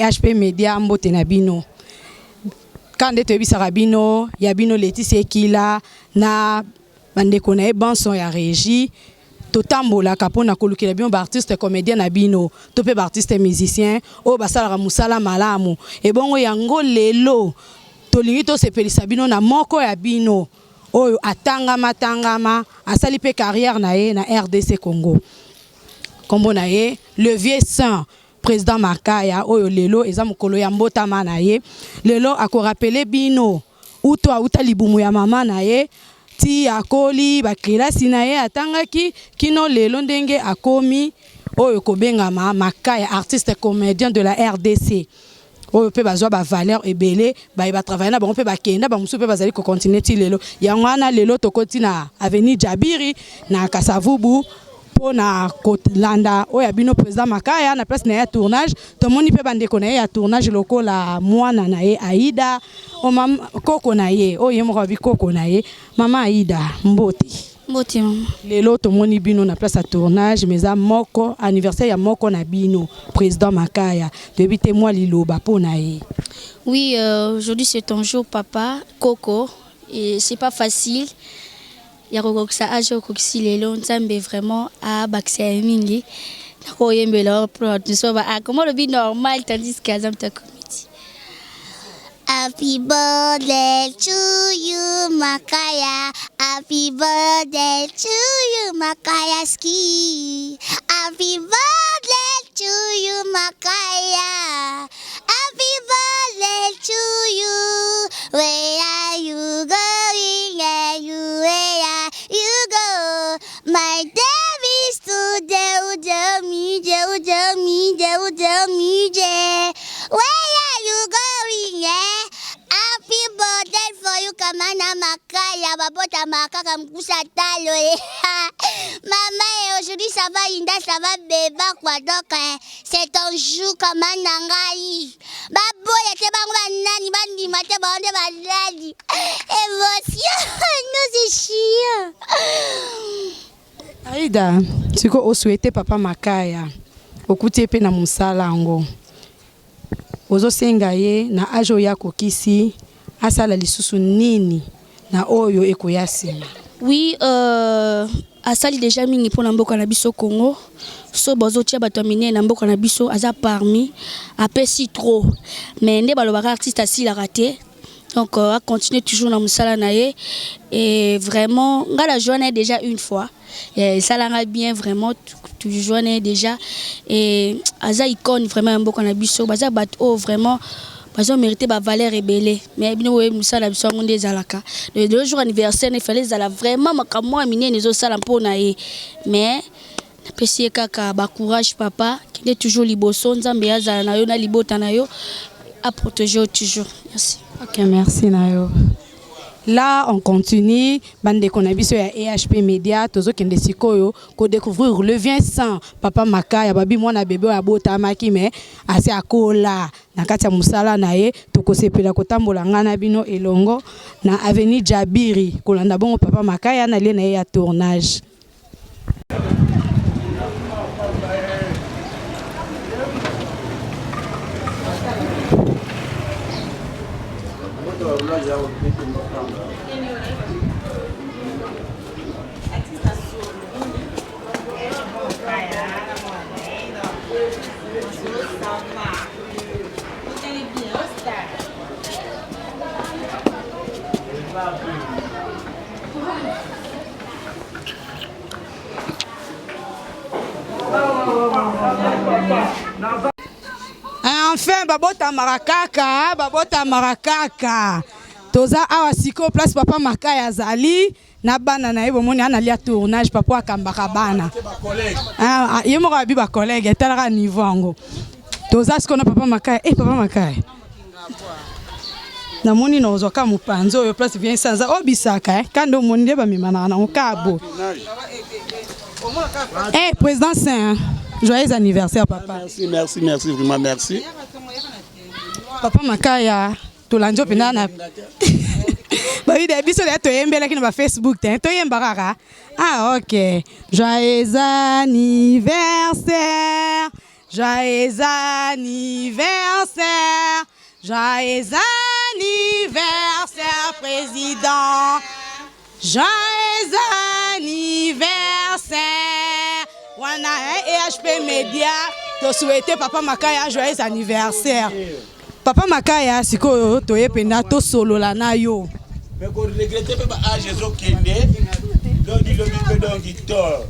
EHP Media mbote na bino. Quand de tebi sarabino, ya bino Laetitia Kila na bande konae banson ya régie. Totambola kapona kolukela bino ba artiste comédien na bino, topé ba artiste musicien, o basala musala malamu. Et bongo yango lelo tolingi to sepelisa bino na moko ya bino. Oyo atangama asali pe carrière na ye na RDC Congo. Kombo na ye le vieux saint président Makaya oyo lelo eza mokolo ya mbotama na ye. Lelo akorapele bino uto auta libumu ya mama na ye ti akoli bakilasi na ye atangaki kino lelo ndenge akomi oyo kobengama Makaya artiste comédien de la RDC. Oyo pe bazwa ba valeur ebele ba travailler na bango pe bakenda ba musu pe bazali ko continuer ti lelo yango wana lelo tokoti na avenue Jabiri na Kasavubu na Kotlanda oya bino président Makaya na place na ya tournage to moni pe bande ko na ya tournage lokola mwana na ye Aida o mam koko na ye o ye mo bi koko na ye mama Aida mboti mama lelo to moni bino na place à tournage mais à moko anniversaire ya moko na bino président Makaya depuis moi liloba pona ye. Oui, aujourd'hui c'est ton jour papa Coco et c'est pas facile. Ya kokokisa ajo kokisi lelo nzambe vraiment a bakisa mingi na koyembela pro so ba comment le bi normal tandis qu'azam ta committee. Happy birthday to you Makaya, happy birthday to you Makaya ski, happy birthday to you Makaya, happy birthday to you, where are you going and where are you go, my Davis today, where are you going, yeah? Happy birthday for you, Kamana Makaya, Babota Makaka Mkusa Talo. Maman, aujourd'hui ça va, Inda, ça va, bébé, quoi, donc, c'est ton jour, Kamana Ngai. Babo, y'a te bangwa nani, bandi, mate, bande, bandadi. Émotion, nous, c'est chiant. Aida, tu ko souhaité papa Makaya, okuti pe na musala ngo. Ozo senga ye na ajo ya kokisi asala lisusu nini na oyo ekoyasi. Oui, asali déjà mingi pour na mboka na biso Congo. So bozo tia batomine na mboka na biso aza parmi apesi trop. Mais nde balobaka artiste asili a raté. Donc a continuer toujours na musala na ye et vraiment ngala journée déjà une fois. Et ça l'a bien vraiment tu journée déjà et aza icône vraiment mboka na biso baza bato vraiment bazo mérité ba valeur rebelle mais bino we musala biso ngonde zalaka le jour anniversaire il fallait zala vraiment makamwa mine nezo sala mpona ye mais na pesi kaka ba courage papa qui est toujours liboso nzambe yazala na yo na libota na yo à protéger toujours. Merci. OK, merci Nayo. Là, on continue. Bande konabiso ya EHP Media, tozo kende sikoyo ko découvrir le vin sans papa Makaya babi mwana bébé ya bota maki mais asi akola na kati ya musala na ye tokosepela kotambola ngana bino elongo na avenue Jabiri kolanda bongo papa Makaya na lie na ye ya tournage. Enfin, babota marakaka. Toza awa siko place papa Makaya zali na bana na yebo moni ana lia tournage papa akambaka bana. Ah, yemo ka bi ba collègue etala niveau ngo. Toza siko na papa Makaya, papa Makaya. Na moni no zoka mupanzo yo place vient sans obisaka kando moni de ba mimana na okabo. Président Saint, joyeux anniversaire papa. Merci, vraiment merci. Papa Makaya tolanjo pena na ba ide biso le to yembela kina ba Facebook te to yembaka. Ah OK. Joyeux anniversaire Joyeux anniversaire, joyeux anniversaire, président. Joyeux anniversaire. Wana EHP Média, te souhaiter Papa Makaya joyeux anniversaire. Papa Makaya, siko toye pena to solo la na yo. Mais qu'on regrette pas âge zo kende. Donc il le donc Victor.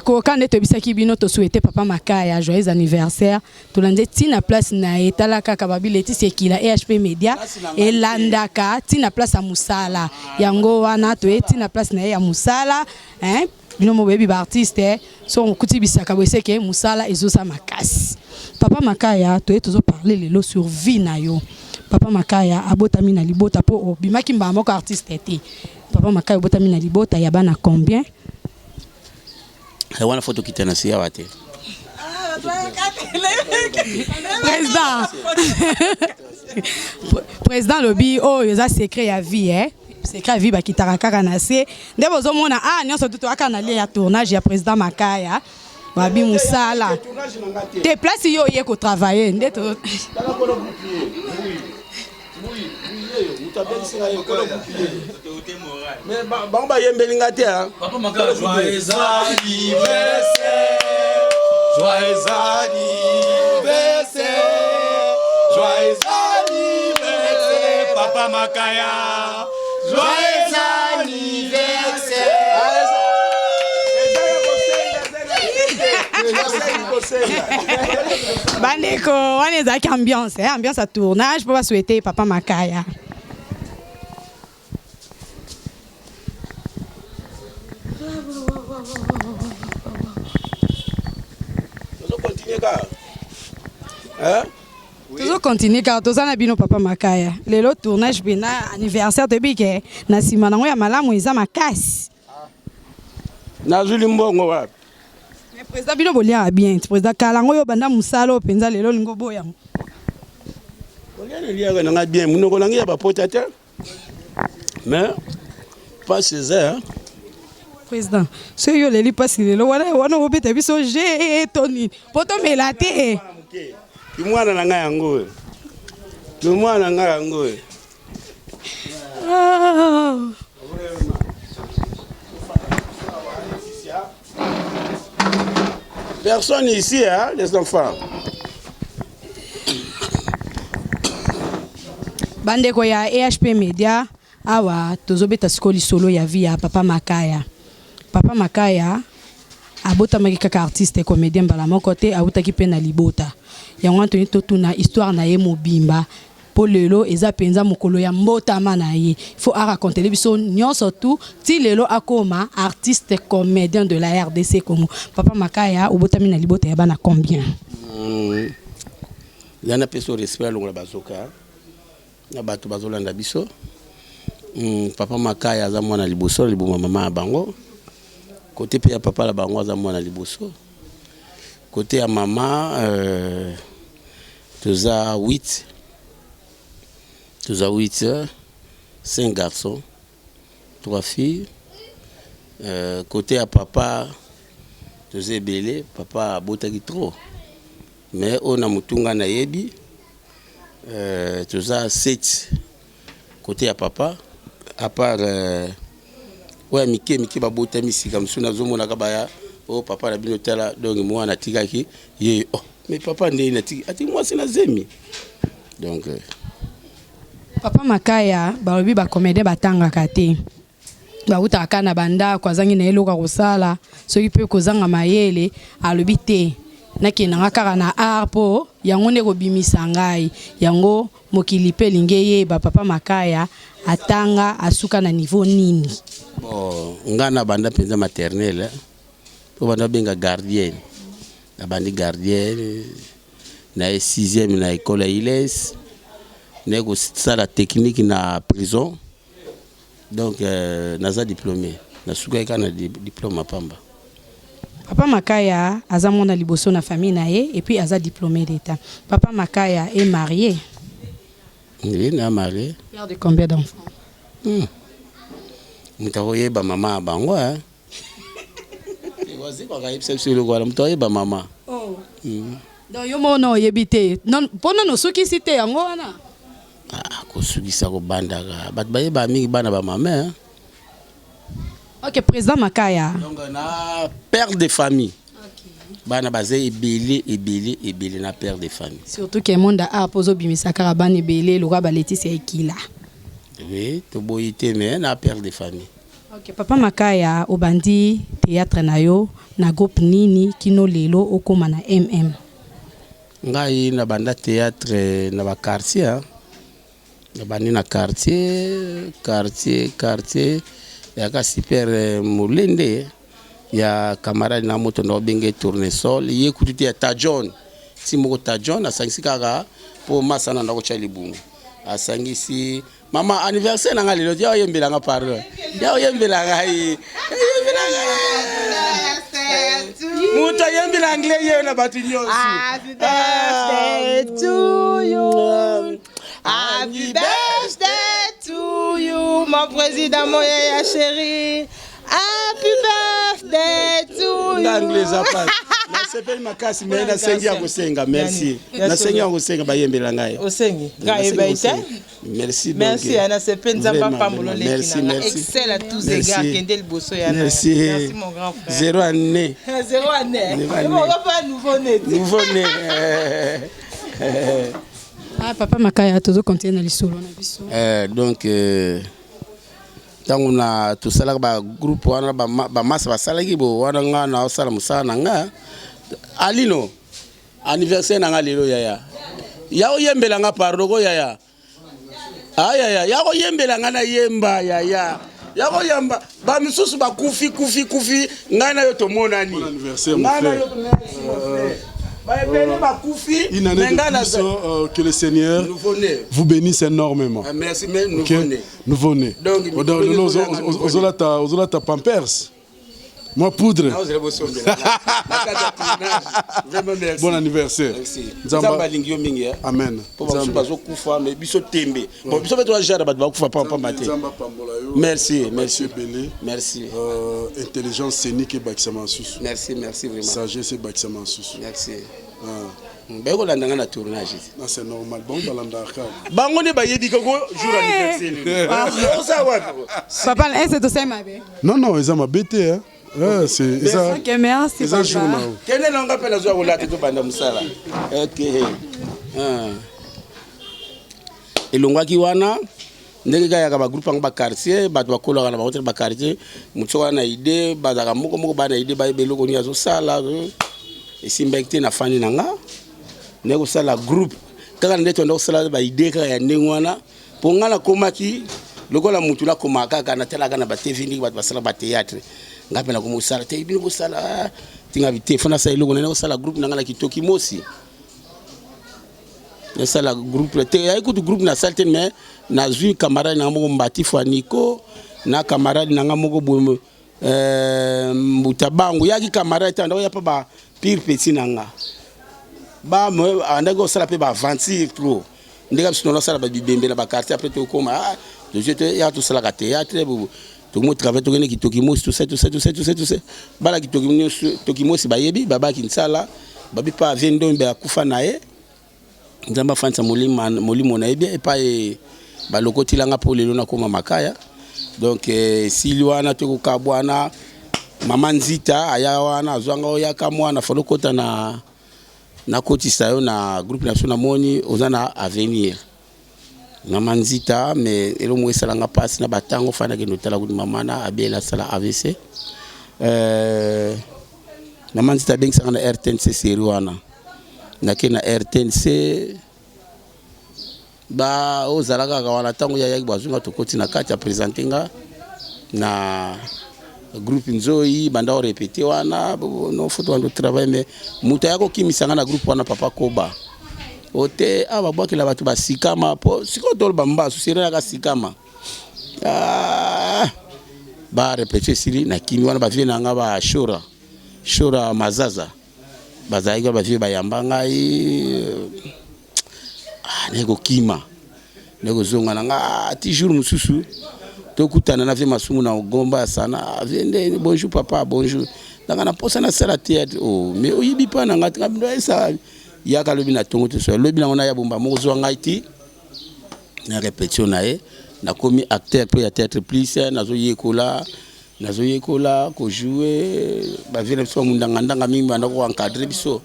Quand tu bisaki bino to souhaiter Papa Makaya joyeux anniversaire, to lande tina place na etalaka kababile ti sekila EHP Média et landaka tina place a musala. Yango wana to tina place na ya musala, hein? Bino mo baby artiste so kuti bisaka boseke musala ezosa makasi. Papa Makaya to toujours parler lelo sur vie na yo. Papa Makaya abotami na libota po bimaki mba moko artiste te. Papa Makaya abotami na libota ya bana combien? Wana photo kitana siya wate. Président lobby oh yoza secret ya vie hein. Secret vie ba kitaraka na se. Ndebo zo mona nyonso tuto aka na lia ya tournage ya président Makaya. Babi musala. Te place yo ye ko travailler ndeto. Mais bamba yembelinga te hein. Papa Makaya joyeux anniversaire. Joyeux anniversaire. Joyeux anniversaire Papa Makaya. Joyeux anniversaire. Bandeko, on est avec ambiance, hein? Ambiance à tournage pour souhaiter Papa Makaya. Toujours continuer car tous en abino Papa Makaya. Le tournage bina anniversaire de bike na sima nango ya malamu eza makasi. Na zuli mbongo wapi? Mais président bino bolia bien, président kalango yo banda musalo penza lelo lingo boya. Bolia lia nga bien, munoko nangi ya ba potata. Mais pas César. Président, ce yo leli passe lelo wana obeta biso je toni. Poto melate. Kimwana na nga yango. Kimwana nga yango. Personne ici, hein, les enfants. Bandeko ya EHP Média, awa tozobeta skoli solo ya vie ya Papa Makaya. Papa Makaya abotamaki kaka artiste et comédien mbala moko te abotaki pe na libota. Yango Anthony totuna histoire na ye mobimba. Po lelo eza penza mokolo ya mbotama na ye. Faut raconter biso nyonso tout ti lelo akoma artiste comédien de la RDC Congo. Papa Makaya obotami na libota ya bana combien? Yana peso respect longola bazoka. Na bato bazolanda biso. Papa Makaya aza mwana liboso liboma mama bango. Côté pe ya papa la bango aza mwana liboso. Côté ya maman toza 8. Toza 8, 5 garçons, 3 filles. Côté à papa, toza belé, papa botaki trop. Mais on a mutunga na yebi. Toza 7. Côté à papa, à part ouais Miki ba botami sika msuna zomo na kabaya. Oh papa na bino tala donc moi na tikaki ye oh mais papa ndé na tiki ati moi c'est na zemi. Donc Papa Makaya barobi ba comédien batanga kate. Ba utaka na banda kwa zangi na eloka kosala soki pe kozanga mayele alobi te. Naki na kaka na arpo yango ne kobimisa ngai. Yango mokili pe lingeye ba Papa Makaya atanga asuka na niveau nini. Bon, ngana banda penza maternelle. Po banda benga gardienne. Na bandi gardienne na 6e na école Iles. Nego ça la technique na prison. Donc naza diplômé. Na suka kana diplôme pamba. Papa Makaya aza mona liboso na famille na ye et puis aza diplômé d'état. Papa Makaya est marié. Oui, il est marié. Père de combien d'enfants? Mutaoye ba maman bango hein. Vas-y, quand il y a le quoi, tu ba maman. Oh. Donc yo mono yebite. Non, pendant nos soki cité yango wana. Ah, ko suki sa ko banda ga. Bat ba yeba mingi bana ba maman. OK, président Makaya. Donc na père de famille. Bana bazé ebélé na père de famille. Surtout que monde a pozo bimisa karabane ebélé le roi baleti c'est ekila. Oui, to boyité mais na père de famille. OK, papa Makaya obandi théâtre na yo na groupe nini kino lelo okoma na Ngai na banda théâtre na ba quartier. Na bandi na quartier ya ka super mulende. Ya camarade na moto no benge tournesol ye kutite ya Tajon si moko Tajon asangisi kaka po masana ndako cha libungu asangisi mama anniversaire nanga lelo ya yembela nga pardon ya yembela nga muta yembela anglais ye na batu nyonso happy birthday to you, happy birthday to you, mon président, mon yaya chéri. Happy birthday to you. L'anglais pas. Na sepeli makasi mais na sengi ya kosenga merci. Na sengi ya kosenga bayembela ngai. Osengi. Ngai baita. Merci donc. Merci ana sepeli nzamba pamolo leki merci, na. merci. Excel à tous les gars kendel bosso ya. Merci. Merci mon grand frère. Zéro année. Zéro année. On va pas nouveau né. Nouveau né. Ah papa Makaya tozo continuer na lisolo na biso. Donc tangu na tusala ba groupe wana ba masa basalaki bo wana nga na osala musala nga alino anniversaire na nga lelo yaya ya oyembela nga pardon ko yaya aya ya oyembela nga na yemba yaya ya oyamba ba misusu ba kufi nga na yo to monani anniversaire mon frère. Une année de plus, que le Seigneur vous bénisse énormément. Merci, mais nouveau-né. Nouveau-né. Ozolata Pampers. Moi, poudre. Bon anniversaire. Amen. Merci. Merci. Intelligence scénique et Baxamansous. Merci vraiment. Sagesse et Baxamansous. Merci. Na tournage. C'est normal. Bon, bango ne bayebi ko jour anniversaire. Papa, c'est aussi ma bé. Non, ils ont ma bêté hein. C'est ça. OK, merci papa. Quel est l'angle appelle zo ko lata to banda musala. OK. Elongwaki wana ndenge kaya ka ba groupe ba quartier ba to kola na ba hotel ba quartier mutsoka na idée ba za moko ba na idée ba beloko ni azo sala esimbekte na fani nanga nego sala groupe kaka ndeto ndo sala ba idée kaka ya ndengwana po ngala komaki lokola mutu la komaka kana tela kana ba TV ndi ba sala ba théâtre ngapela ko musala te ibino ko sala tinga bite fona sa iloko nego sala groupe nanga la kitoki mosi na sala groupe te ya ikutu groupe na salte mais na zui camarade na moko mbati Nico na camarade nanga moko bo mbutabangu yaki camarade tanda ya pa ba pire petit nanga ba mo andako sala pe ba aventure trop ndeka bisino sala ba bibembe na ba quartier après to koma de jeter ya to sala ka théâtre bo to mo travailler to kene kitoki mo tout ça bala kitoki mo si ba yebi baba kinsala babi pa vendo mbe akufa nae nzamba fansa molimo na yebi e pa e ba lokoti langa po lelo na koma makaya donc silwana to ko kabwana Mama Nzita aya wana zwanga oyaka mwana folokota na kotisa yo na groupe national moni ozana avenir Mama Nzita mais elo mwesala nga passe na batango fana ke notala ku mama na abela sala AVC Mama Nzita bengi sanga na RTNC série wana na ke na RTNC ba ozalaka ka wana tango ya yaki bazunga to koti na kati ya présentinga na groupe nzoi banda o répéter wana no foto ando travail mais muta yako kimisanga na groupe wana papa Koba ote aba bwaki la batu basikama po siko tol bamba susira ka sikama ba répéter siri na kimi wana ba vie na nga ba shora mazaza bazaiga ba vie ba yambanga nego kima nego zonga nga ti jour mususu tokutana na vie masumu na gomba sana vende bonjour papa bonjour Nanga na posa na sala théâtre oh mais oyibi pa na ngati ngabino esa yaka lobi na tongo te so lobi na ngona ya bomba mo zo ngaiti na répétition na e na komi acteur pour ya théâtre plus nazo yekola ko jouer ba vile so mundanga mingi bana ko encadrer biso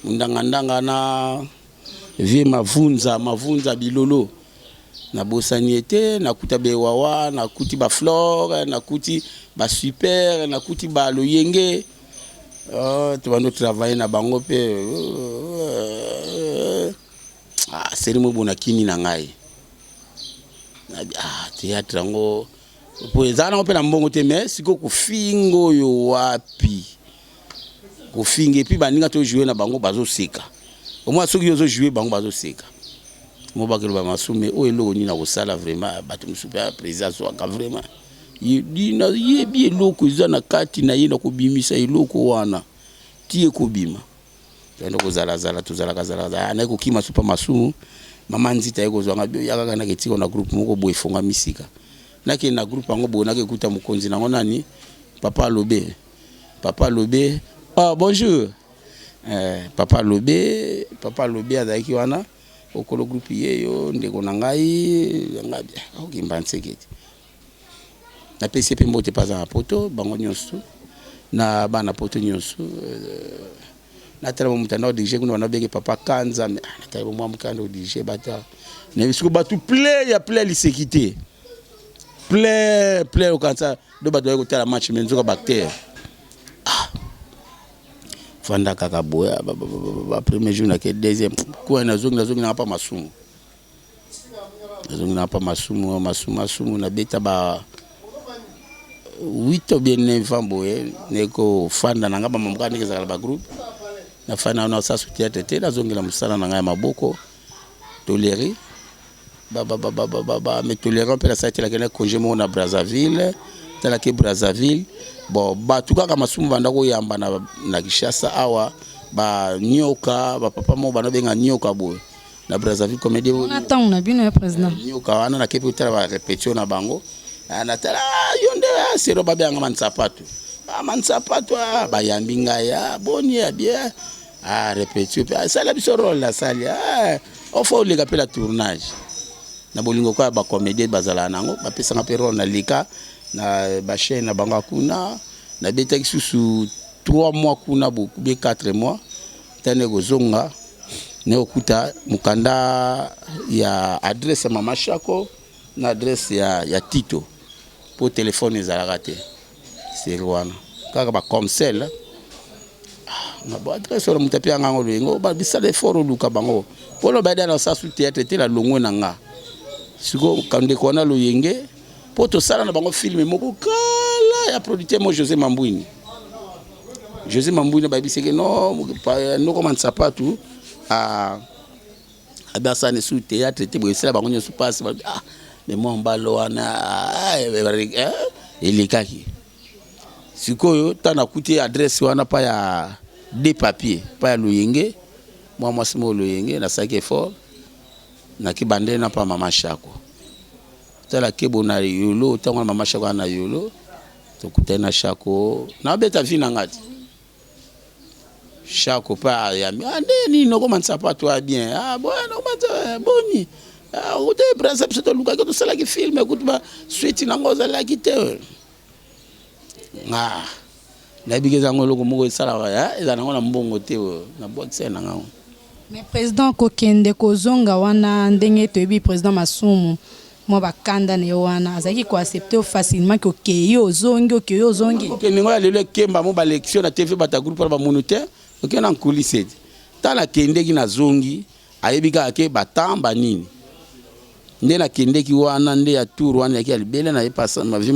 mundanga na vie mavunza bilolo na bosaniete na kuta bewawa na kuti ba flore na kuti ba super na kuti ba loyenge tu vas nous travailler na bango pe seri mo bona kini na ngai théâtre ngo poezana pe na mbongo te mais siko kufingo yo wapi kufinge puis baninga to jouer na bango bazo seka au moins soki yo zo jouer bango bazo seka mo bakelo ba masume o eloko ni na kosala vraiment bato super président so ka vraiment yina yebi eloko izana kati na yina kubimisa eloko wana tie kubima ndo kozala tozala kazala na ko kima super masumu mama nzita yeko zwanga bio yaka kana ketiko na groupe moko boy fonga misika nake na groupe ngo bona ke kuta mukonzi na ngonani papa lobe bonjour papa lobe azaki wana okolo groupe yeyo ndeko na ngai ngabi okimba nseketi na PCP mbote paza poto bango nyonso na bana poto nyonso na tala mutanda DJ kuna wanabege papa kanza na tala mwa mkando DJ bata na bisiko batu play lisekité play okanza do bato yako tala match menzoka bactère fanda kaka boya ba premier jour na ke deuxième quoi na zongi na pa masumu masumu na beta ba 8 ou bien 9 ans boye neko fanda na ngaba mamka ndike za ba groupe na fana na sa soutien tete na zongi la musala na ngaya maboko toléré ba mais tolérant pe la sa tela kena congé mo na Brazzaville tala ke Brazzaville bon ba tuka kama masumu banda ko yamba na Kishasa awa ba nyoka ba papa mo bana benga nyoka boye na Brazzaville comédie on attend na bino ya président nyoka wana na kepe tala ba répétition na bango na tala yonde sero ba benga mansapatu ba yambinga ya boni ya bien répétition ça la biso rôle la salle on faut le capter la tournage na bolingo kwa ba comédie bazala nango ba pesa nga pe rôle na lika na ba chaîne na banga kuna na beta kisusu 3 mois kuna beaucoup be 4 mois tane gozonga ne okuta mukanda ya adresse ya mama Shako na adresse ya Tito pour téléphone za raté c'est wana kaka ba comme celle na ba adresse ora mutapia ngango lengo ba bisale foro luka bango polo ba dana sa su théâtre te la longo na nga siko kande kona loyenge poto sala na bango film moko kala ya producteur mo José Mambouini ba biseke no comment ça pas tout abasa ne su théâtre te bo sala bango nyoso passe mais moi mbalo wana elikaki sikoyo tana kuti adresse wana pa ya des papiers pa ya loyenge moi simo loyenge na saki fort na kibande na pa mama Shako tala kebo na yolo tango mama Shako na yolo to kutena Shako na beta vina ngati Shako pa ya ndeni no comment ça pas toi bien bon no mata boni o te brasa pso to luka ko to sala ki film écoute ba suite na ngoza la kite na bigeza ngolo ko moko sala eza na ngona mbongo te na boxe na ngao mais président kokende kozonga wana ndenge toyebi président Masumu mo bakanda ne wana azaki ko accepter facilement que okeyo ozongi okende ngola lelo kemba mo ba lection na TV bata groupe ba moniteur okena nkulise tala kende ki na zongi ayebika ke batamba nini nde na kende ki wana nde ya tour wana ya libele na epasa ma vie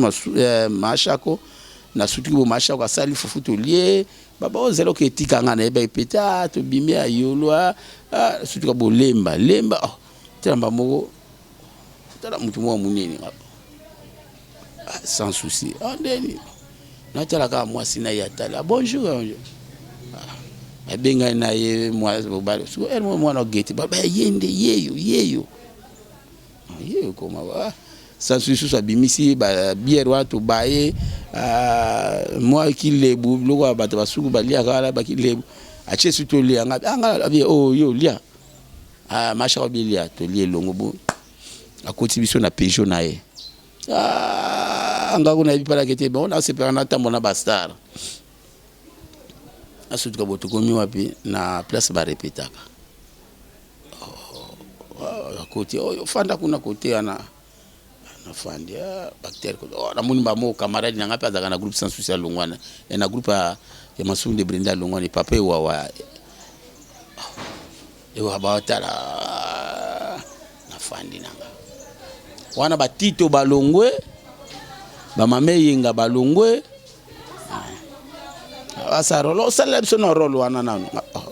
ma Shako na sutu bo ma Shako asali fufuto lié baba ozelo ke tika nga na eba epeta to bimé ayolo sutu ka bo lemba tamba moko tala mutu mo munene sans souci ndeni na tala ka mwasi na yatala bonjour abenga na ye moi bobalo so mo na gete baba yende yeyo koma sans souci soit bimisi ba bière wa to baye moi qui le boulot ba to suku ba lia kala ba ki le a che surtout lia nga oh yo lia macha bi lia to lia longo bo a contribution na Peugeot na ye anga kuna bipala kete bon na se perana tambo na bastar asutu ka boto komi wapi na place ba repetaka côté fanda kuna côté ana fandi bactère ko na muni ba mo camarade na ngapa za na groupe sans social longwana na groupe ya masumu de Brenda longwana papa wa ewa ba tala na fandi nanga wana batito balongwe ba mame yenga balongwe asa rolo sala biso na rolo wana nanu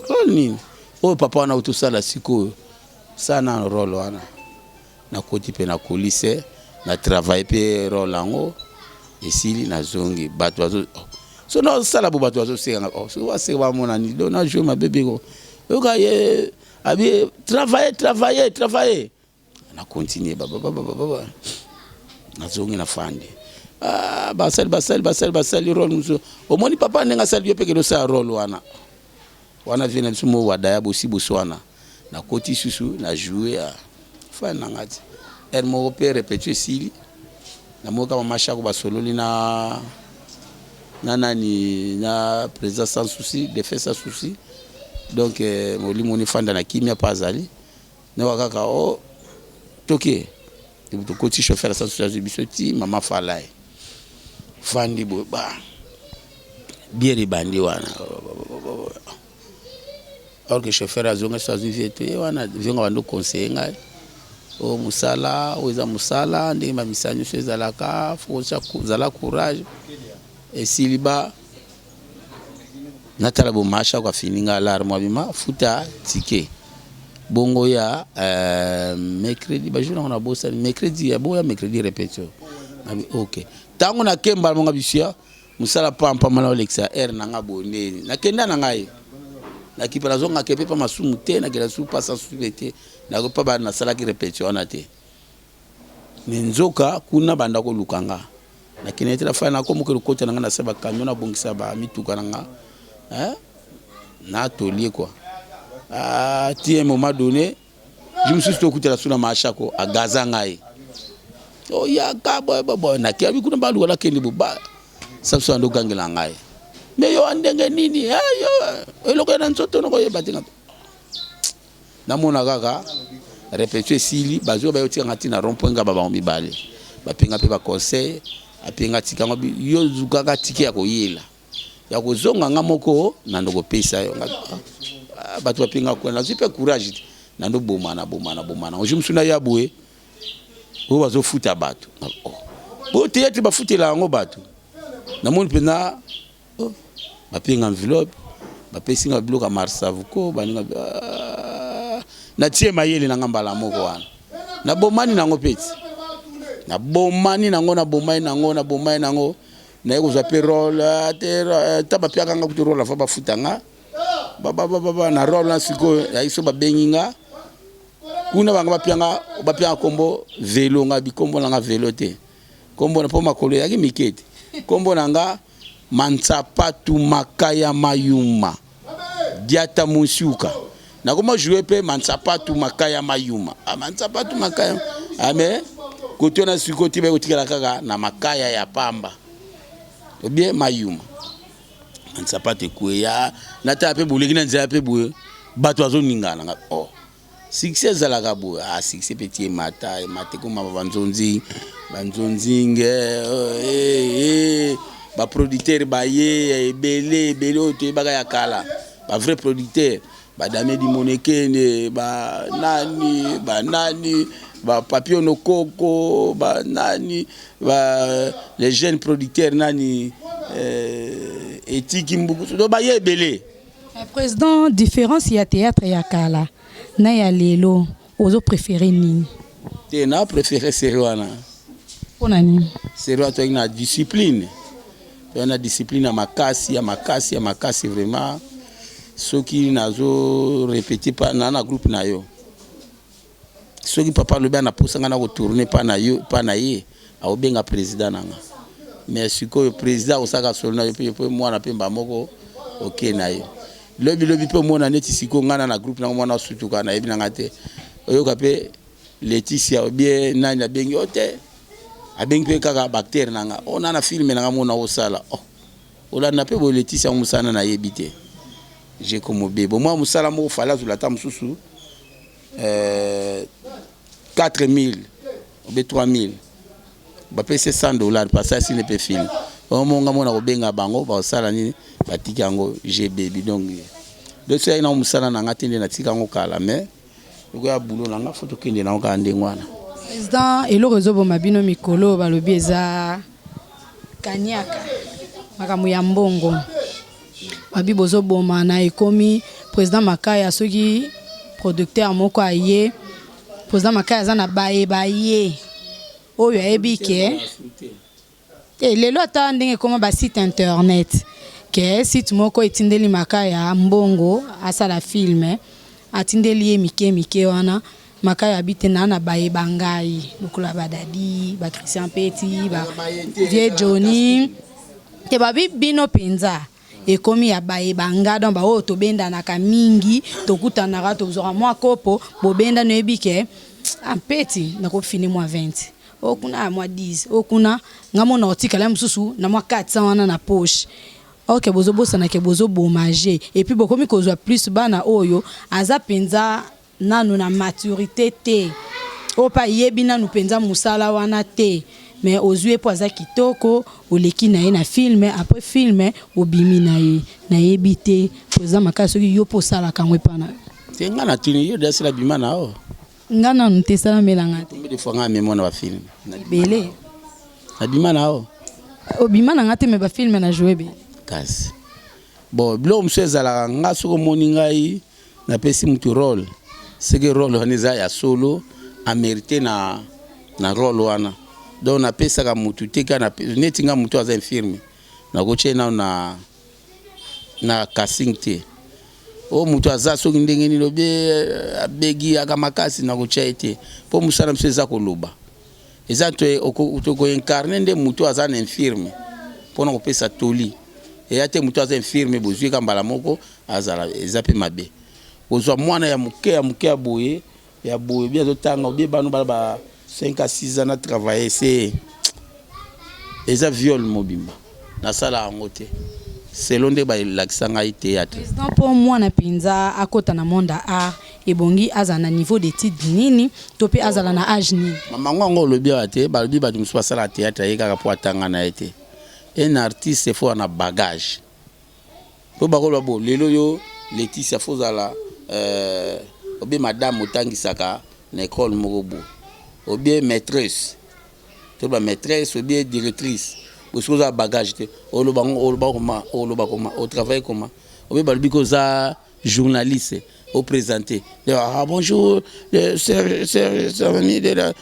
rolo nini o papa wana utusala siko sana rolo wana na koti pe na kolise na travail pe rolango esili na zongi bato azo so no sala bo bato azo senga so wa se wa mona ni do na jo ma bébé ko yoka ye abi travailler na continuer baba na zongi na fandi basal role muso omoni papa nenga sali yo pe ke do sa role wana vina sumo wadaya bosi boswana na koti susu na jouer fa na ngati mo pe répéter sili na mo kama mashako basololi na nani na président sans souci de faire sans souci donc moli moni fanda na kimia pazali na wakaka o toke to koti chauffeur sans souci bisoti mama falai fandi bo ba bieri bandi wana or que chauffeur azonga sazu vieto wana vinga wando conseiller ngai o musala oza musala ndi ma misanyo sezalaka focha kuzala courage et siliba natala bo masha kwa fininga alarme abima futa ticket bongo ya mercredi ba jour on a bossa mercredi ya boya mercredi répétition OK tango na kemba monga bisia musala pampa mala olexa r nanga bonde na kenda na ngai na kipala zonga kepe pa masumu te na kela su pasa subete na ko pa ba na sala ki répétition na te nzoka kuna banda ko lukanga na kinetela fa na ko mo ko kota na na seba kanyo na bongisa ba mituka na na tolie quoi tie moment donné je me suis stocké la suna machako a gaza ngai o ya ka boy na kia bi kuna ba lu wala kendi bu ba sabso ando gangela ngai me yo andenge nini yo eloko na nzoto no ko yebatinga na mona kaka répéter sili bazo ba yotia ngati na rompoinga baba mibale ba pinga pe ba conseil apinga tikango yo zukaka tiki ya koyela ya kozonga ngamoko na ndoko pesa yo bato apinga ko na zipe courage na ndo bomana je me suna ya boue o bazo futa bato bo tete ba futela ngo bato na moni pena ba pinga enveloppe ba pesinga bloka marsavuko baninga na tie mayele na ngambala moko wana na bomani nango peti na bomani nango na bomai nango na yeko za perol taba piaka nga kutu rola fa ba futanga baba na rola siko ya iso ba benginga kuna banga ba pianga kombo velo nga bikombo nga velo te kombo na po makolo ya mikete kombo nanga Mansapatu Makaya Mayuma diata musuka na koma jouer pe Mansapatu Makaya Mayuma Mansapatu Makaya ame koto na sikoti be kotikala kaka na makaya ya pamba bien Mayuma Mansapatu kuya na tape buleki na nzela pe buye bato azoningana nga succès za la bo succès petit mata ko banzonzi ba producteur ba ye belé ote baga ya kala ba vrai producteur ba dame di monekene ba nani ba papio no koko ba nani ba les jeunes producteurs nani etiki mbuku do ba ye belé président différence ya théâtre ya kala na ya lelo ozo préférer nini te na préférer seriwana pona nini seriwa to ina discipline na discipline ya makasi vraiment ceux qui nazo répéter pas na groupe na yo soki papa lobi ana posanga na retourner pa na ye aobenga président nanga mais sikoyo président osaka solo na yo pe mwana pe mbamoko ok na yo lobi pe mwana neti siko ngana na groupe na mwana sutuka na yebi nanga te oyoka pe Laetitia bien nani abengi ote abengi pe kaka bactérie nanga ona na filme nanga mona osala ola na pe bo Laetitia musana na yebi te j'ai comme bébé moi musala mo fala zula ta mususu 4000 ou 3000 ba pese $100 parce que si ne peut film monga mona ko benga bango ba sala ni batiki yango j'ai baby donc ça ina musala na ngati na tika ngo kala mais ko ya bulo na nga foto kende na nga ndengwana président elo rezo bo mabino mikolo balobi eza kanyaka makamu ya mbongo babi bozo boma na ekomi président Makaya soki producteur moko aye président Makaya za na baye oyo ayebi ke lelo ata ndenge koma ba site internet ke site moko etindeli Makaya mbongo asala filme atindeli ye mike wana Makaya habite na baye bangai lokola badadi ba Christian Petit ba Vie Johnny te babi bino penza ekomi ya baye banga donc ba o to benda na ka mingi to kutanaka to zora mwa kopo bo benda no ebike ampeti na ko fini mwa 20 okuna mwa 10 okuna ngamo na otikala mususu na mwa 400 wana na poche ok bozo bosa na ke bozo bomager et puis bokomi kozwa plus bana oyo aza penza nanu na maturité te opa yebi nanu penza musala wana te mais ozue po aza kitoko oleki na ye na filme après filme obimi na ye na yebite poza Makaya soki yo po sala kangwe pana tenga na tuni yo dasi la bima na o ngana nte sala melanga te de fois ngame mona ba film bele na bima na o obima na ngate me ba filme na jouer be kasi bon blo msezala nga soko moni ngai na pesi mutu rôle c'est que rôle haniza ya solo a mérité na rôle wana donc na pesa ka mutu teka na netinga mutu aza infirme na goche na casting te o mutu aza soki ndenge ni lobe abegi akamakasi na goche ete po musala mseza koloba eza to ko incarner nde mutu aza na infirme pona ko pesa toli et ate mutu aza infirme bozwi ka mbala moko azala eza pe mabe ozwa mwana ya muke boye bien zotanga obie banu ba 5 à 6 ans à travailler c'est eza viol mobimba na sala angote selon de ba laksanga théâtre président pour moi na pinza akota na monda art ebongi azana niveau d'étude nini tope azala na âge nini mama ngo lobi ate ba lobi ba tumso sala théâtre yeka po atanga na été un artiste faut un bagage po ba ko bo lelo yo Laetitia fozala obi madame otangisaka na école mogobo ou bien maîtresse, ou bien directrice, ou bien bagage, ou travail comment, ou bien journaliste, ou présenté. Bonjour, c'est ami de la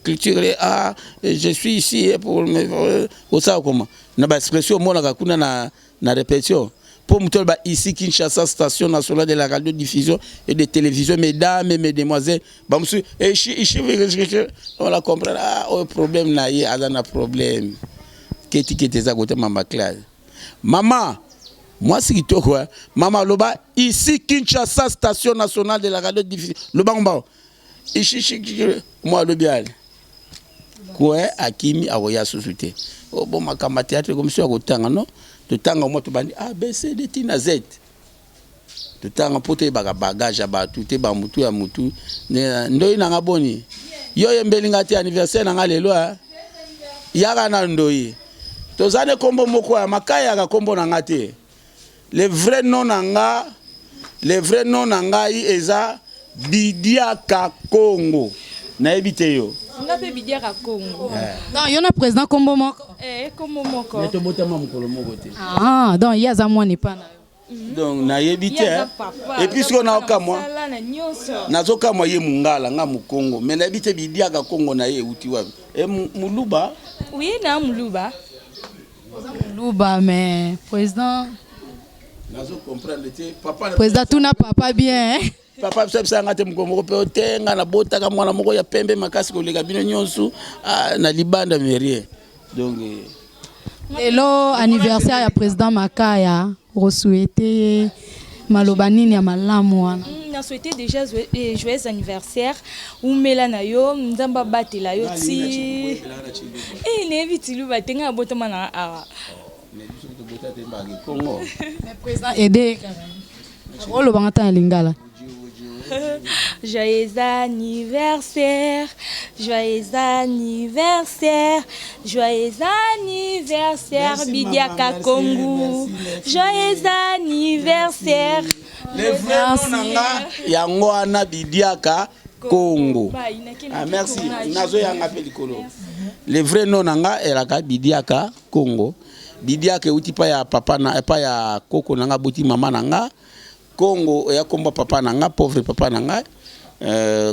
culture et art, je suis ici pour me ça comment. Na ba expression mo na répétition. Pour me dire ici Kinshasa station nationale de la radiodiffusion et de télévision, mesdames et mesdemoiselles, on la comprend. Ah, problème là, il y a un problème. Qu'est-ce qui est à côté de ma classe? Maman, moi c'est qui toi quoi? Maman, loba ici Kinshasa station nationale de la radiodiffusion. Loba on ici moi le bien. Quoi Akimi awoya société. Oh bon ma théâtre comme ça au temps non? De temps en moi tu bandi A B C D tina Z. De temps en pote ba bagage ba tout te ba mutu ya mutu ndoi na ngaboni. Yo yembelinga ti anniversaire na ngalelo yaka na ndoi. Tozane kombo moko ya Makaya ka kombo na ngate. Le vrai nom nanga eza Bidiaka Congo. Na ebite yo. On pe Bidiaka Congo. Non, yona président kombo moko. Kombo moko. Neto botama mukolo moko te. Ah, donc yaza moi n'est pas na. Donc na ebite. Et puis ce qu'on a ka moi. Nazoka moi ye mungala nga mukongo. Mais na ebite Bidiaka Congo na ye uti wapi. Muluba? Oui, na Muluba. Muluba mais président nazo comprendre te papa président tout na papa bien. papa biso bisanga te moko pe otenga na botaka mwana moko ya pembe makasi koleka bino nyonso na libanda merie. Donc Hello, anniversaire ya président Makaya, souhaité malobanini ya malamu wana. On a souhaité déjà joyeux anniversaire. Umela na yo, nzamba batela yo ti. Neviti lu batenga botama na awa. Le président aidé quand même. Bangata lingala. Joyeux anniversaire, joyeux anniversaire, joyeux anniversaire, Bidiaka Kongo. Joyeux anniversaire. Le vrai nom nanga yango ana Bidiaka Kongo. Ah merci. Nazo yanga pe likolo. Le vrai nom nanga elaka Bidiaka Kongo. Bidiaka uti pa ya papa na pa ya koko nanga buti mama nanga. Congo ya komba papa nanga pauvre papa nanga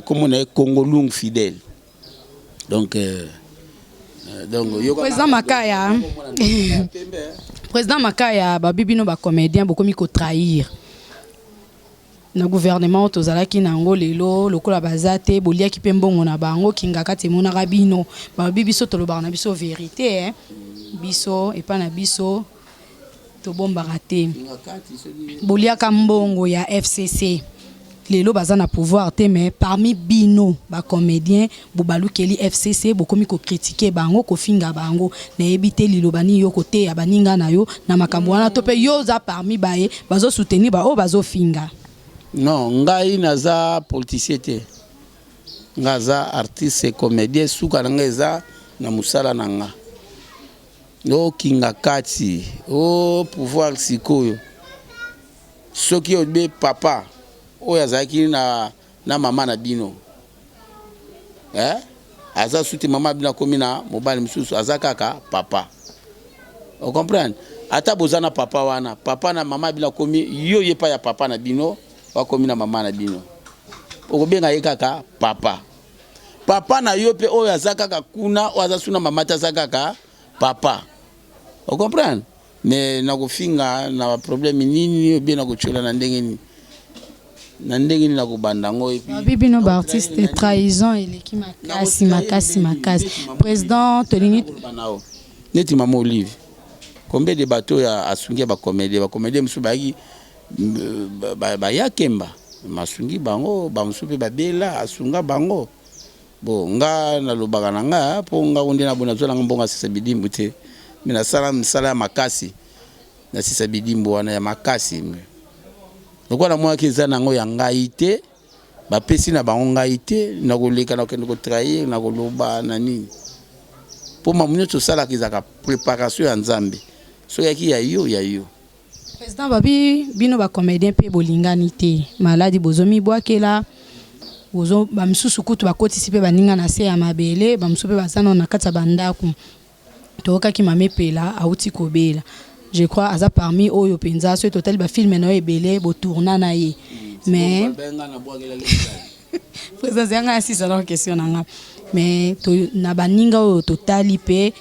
comme on est Congo long fidèle. Donc président Makaya président Makaya ba bibino ba comédien beaucoup mi ko trahir na gouvernement tozalaki nango lelo lokola bazate bolia ki pembongo na bango kingaka te mona rabino ba bibiso toloba na biso vérité biso et pas na biso to bomba raté bolia kambongo ya FCC lelo baza na pouvoir te mais parmi bino ba comédien bobalukeli FCC bokomi ko critiquer bango ko finga bango na ebité lilobani yo côté ya baninga na yo na makambo wana to pe yo za parmi bae bazo soutenir ba o bazo finga. Non, ngai naza politicien te. Ngaza artiste comédien suka ngeza na musala nanga. No kinga kati o pouvoir sikoyo. Soki obe papa o yazaki na mama na bino. Aza suti mama bina komina mobile msusu azakaka papa. On comprend? Ata bozana papa wana, papa na mama bina komi yo yepa ya papa na bino. Wakomi na mama na bino okobenga yekaka papa papa na yo pe oyo azakaka kuna oza suna mama tazakaka papa o comprendre mais na kofinga na problème nini bien na kochola na ndenge ni na kobandango et puis bibino ba artiste trahison eleki makasi président tolingi neti mama Olive combien de bateaux ya asungi ba comédie musubaki ba yakemba masungi bango bamusupe babela asunga bango bo nga na lobaka nanga po nga onde na bona zola mbonga sisa bidimbu te mina sala makasi na sisa bidimbu wana ya makasi lokola mwa kiza nango ya ngai te bapesi na bango ngai te na koleka na kende ko trahir na koloba na nini po mamunyo to sala kizaka préparation ya nzambe so yaki ya yo président babi bino ba comédien pe bolingani te maladi bozomi bwakela bozo ba msusu kutu bakotisi pe baninga na se ya mabele ba msusu pe bazana na kati ya bandako toka ki mamepela auti kobela je crois aza parmi oyo penza so total ba film na ebele bo tourna na ye mais président zanga si ça la question nanga mais to na baninga oyo totali pe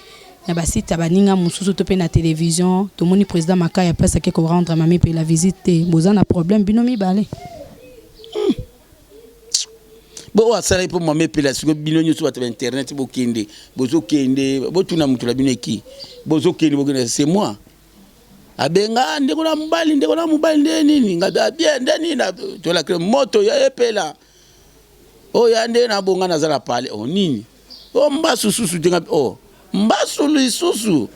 na basita baninga mususu to pe na télévision to moni président Makaya place ke ko rendre mami pe la visite bozana problème binomi balé bo asala po mami pe la siko binonyo sur internet bo kende bozo kende bo tuna mutu la bineki bozo kende bo kende c'est moi abenga ndeko na mobali nini ngaba bien ndeni na to la moto ya epela o yande na bonga na zala pale o nini o mbasu susu denga o mbasu lisusu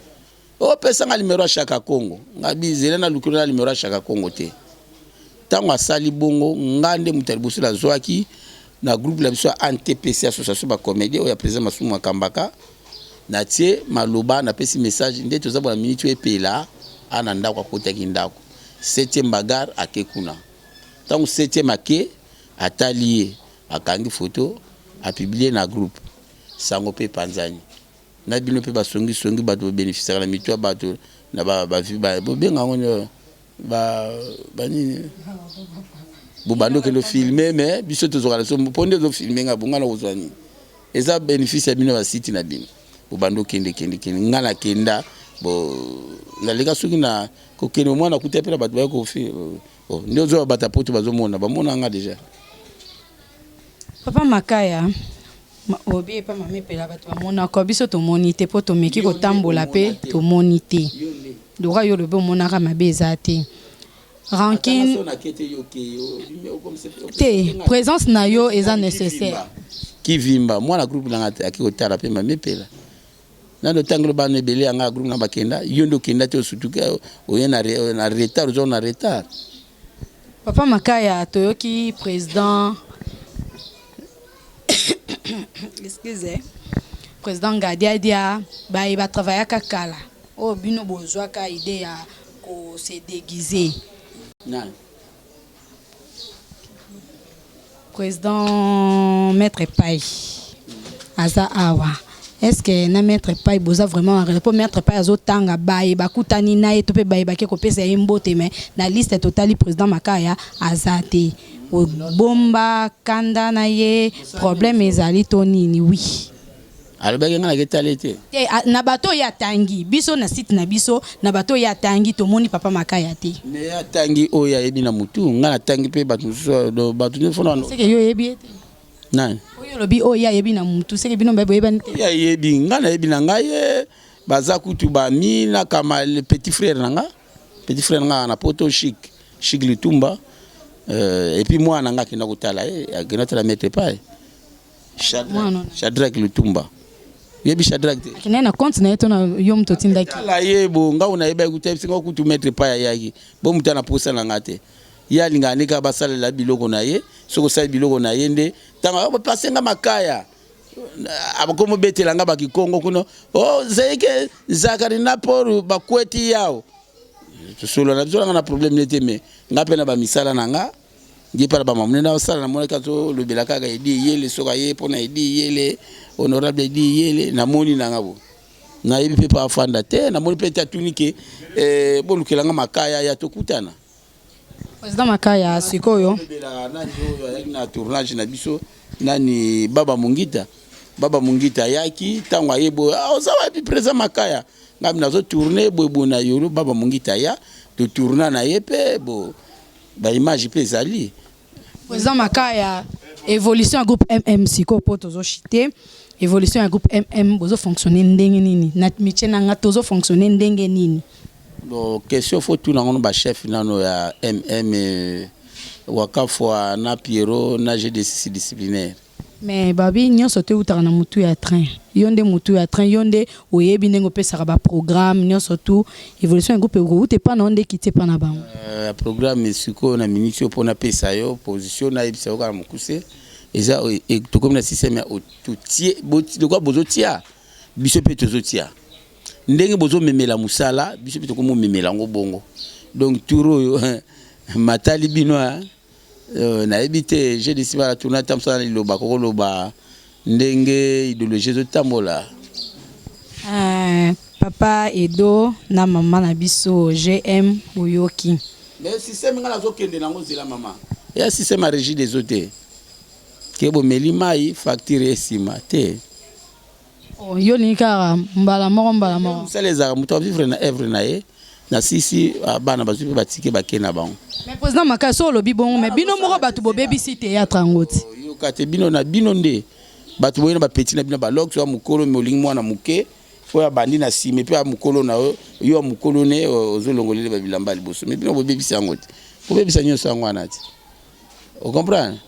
o pesa nga numéro ya Chaka Congo ngabizela na lukuru na numéro ya Chaka Congo te tango asali bongo ngande mutalibusu la zoaki na groupe la biso NTPC association ba comédie o ya président Masumu Makambaka na tie maloba na pesi message nde toza bona minute epela ana ndako akota kindako 7e bagarre akekuna tango 7e ake atalié akangi photo a publié na groupe sango pe panzani na bino pe basongi bato bénéficiaire la mitwa bato na ba benga ngono ba nini bubando ke le filmer mais biso tozokala so ponde zo filmer nga bunga na kozwani eza bénéfice ya bino ba site na bino bubando kende ngala kenda bo na lega soki na kokene mwana kuta pe na bato ba ko fi ndozo bata poto bazomona bamona nga déjà Papa Makaya obi pa mame pela bato mona ko biso to monite po to meki ko tambola pe to monite doka yo lobe mona ka mabeza te rancune te présence na yo est nécessaire qui vimba moi la groupe la ngata ki ko tala pe mame pela na do tanglo ba ne belé nga groupe na bakenda yondo kenda te surtout que o yena na retard zo na retard. Papa Makaya toyoki président excusez président Gadia Dia ba il va travailler à Kala oh bino bozwa ka idée ya ko se déguiser non président maître Pai aza awa est-ce que na maître Pai boza vraiment pour maître Pai azo tanga baye bakutani na eto pe baye bake ko pesa yimbote mais na liste totali président Makaya azate bomba kanda na ye problème ezali tonini oui alobaki nga na ketalete te na bato ya tangi biso na site na biso na bato ya tangi to moni Papa Makaya te mais ya tangi oya yebi na mutu nga na tangi pe batu so batu ne fona c'est que yo yebi te nan oyo lobi oya yebi na mutu c'est que bino ba yeba te ya yebi nga na yebi na nga ye baza kutu ba mi na kama le petit frère nga na poto chic Lutumba. Et puis moi nanga kina kutala akina tala mettre pas Shadrack Lutumba yebi Shadrack te kina na compte na yeto na yo mto tindaki la yebo nga una yeba kutepsi nga kutu mettre pas yaki bo mutana posa na ngate ya linga nika basala la biloko na ye soko sa biloko na ye nde tanga ba pasenga Makaya abakomo betela nga bakikongo kuno oh zeke zakari na poru bakweti yao solo na biso na problème nete me nga pena ba misala nanga ngi para ba mamune na sala na moneka to lo belaka ga edi yele soka ye pona edi yele honorable edi yele na moni nanga bo na yebi pe pa fanda te na moni pe ta tunike bolukela nga Makaya ya tokutana président Makaya sikoyo na tournage na biso nani baba mungita yaki tango ayebo ozawa bi président Makaya ngam nazo tourner bobo na yolo baba mungita ya de tourner na yepe bo ba image pe zali président Makaya évolution à groupe MM siko po tozo chité évolution à groupe MM bozo fonctionner ndenge nini na miche na nga tozo fonctionner ndenge nini donc question faut tout na ngono ba chef nano ya MM wakafwa na Pierrot na GDC disciplinaire mais babi nyonso te utaka na mutu ya train yonde mutu ya train yonde oyebi ndenge opesaka ba programme nyonso tu évolution ya groupe ute pa na onde kite pa na bango programme siko na minitio pona pesa yo position na ebisa ko na mukuse eza to comme na système ya otutie de quoi bozotia biso pe tozotia ndenge bozo memela musala biso pe to komo memela ngo bongo donc turo matali binoa na ebité j'ai décidé à tourner tam ça liloba ko loba ndenge idéologie zo tambola papa Edo na mama na biso GM Oyoki mais système ngala zo kende nango zela mama ya système a régie des hôtels ke bo melimai facture esima te yo nika mbala moko ça les a muto vivre na œuvre na ye na sisi bana bazu pe batike bakena bango mais président Makaya so lobi bon mais bino moko batu bobebi si théâtre ngoti yo kate bino na bino nde batu boyena ba petit na bino ba lok so mukolo molingi mwana muke fo ya bandi na sime pe mukolo na yo mukolo ne ozolongolele ba bilamba liboso mais bino bobebi si ngoti bobebi sa nyoso ngwana ati o comprendre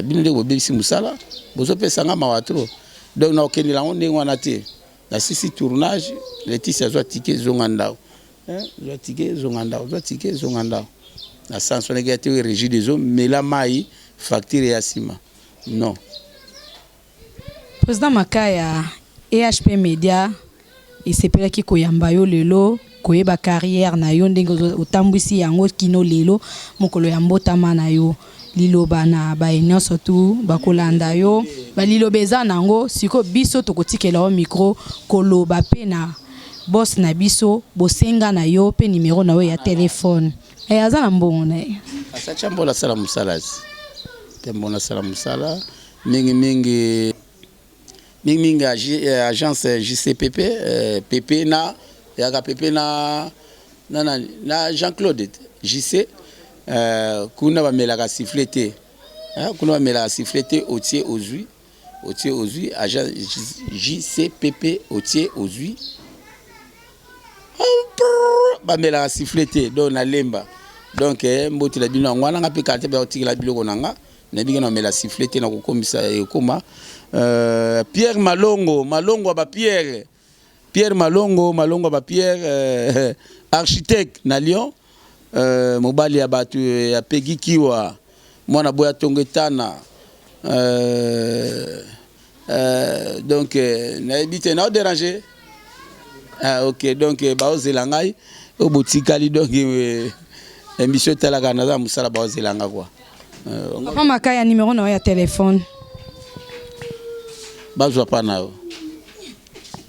bino nde bobebi si musala bozo pesa nga mawatro donc na okeni la onde ngwana te na sisi tournage Laetitia zo ticket zonganda zo ticket zonganda na sens on est gâté régie des hommes mais la mai facture ya sima non président Makaya EHP Media isepelaki koyamba yo lelo koyeba carrière na yo ndenge otambwisi yango kino lelo mokolo ya mbotama na yo liloba na baenyo tu bakolanda yo baliloba eza nango siko biso tokotikela o micro koloba pe na boss na biso bosenga na yo pe numéro na yo ya téléphone aza na mbongo na ye asacha mbola sala musala tembona sala musala mingi agence JCPP PP na yaka PP na Jean-Claude JC kuna ba melaka siffleté Kuna bamela siffleté otie ozwi agent JCPP otie ozwi bamela siffleté donc na lemba donc mboti la bino ngwana nga pe karte ba otikela biloko nanga na bino na mela siffleté na kokomisa ekoma Pierre Malongo ba Pierre Malongo ba Pierre architecte na Lyon mobali ya batu ya Peggy Kiwa mwana boya tongetana donc na habite na déranger OK donc ba ozelangai obotikali donc émission talaka na musala ba ozelanga quoi Papa Makaya numéro na ya téléphone bazwa pa nao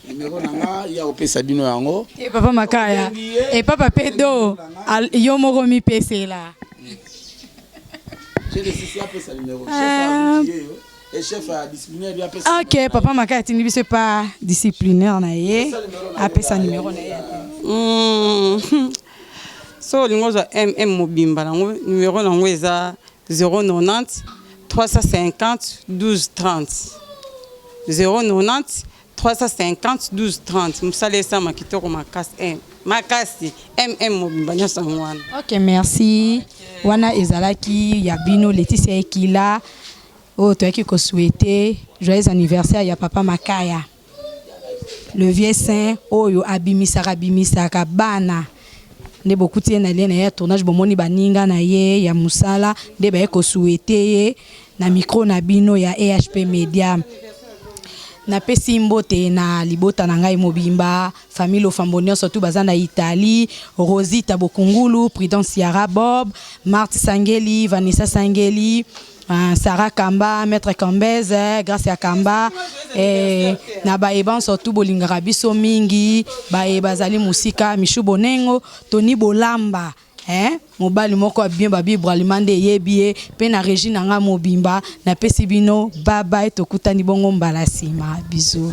numéro nanga ya opesa bino yango Papa Makaya et Papa Pedo yo moko mi pese là j'ai laissé apesa numéro chef a disciplinaire lui apesa OK Papa Makaya tindi biso pas disciplinaire na ye apesa numéro na ye so lingo za mobimba nango numéro nango eza 090 350 12 30 090 350 12 30 musalesa makitoko makasi mobimba nyonso wana. OK merci wana ezalaki ya bino Laetitia Ekila toyaki ko souhaiter joyeux anniversaire ya Papa Makaya le vieux saint oyo abimisaka bana nde bokuti na lien na ya tournage bomoni baninga na ye ya musala nde ba ko souhaiter na micro na bino ya EHP Media na pesi mbote na libota na ngai mobimba famille ofambonio surtout bazana Italie Rosita Bokungulu Prudence Yara Bob Marthe Sangeli Vanessa Sangeli Sarah Kamba Maître Kambeze Gracia Kamba na baeban surtout bolingaka biso mingi bazali musika Michu Bonengo Tony Bolamba mobali moko bien babi bralimande yebie pe na Regine nga mobimba na pesi bino bye bye tokutani bongo mbala sima bisous.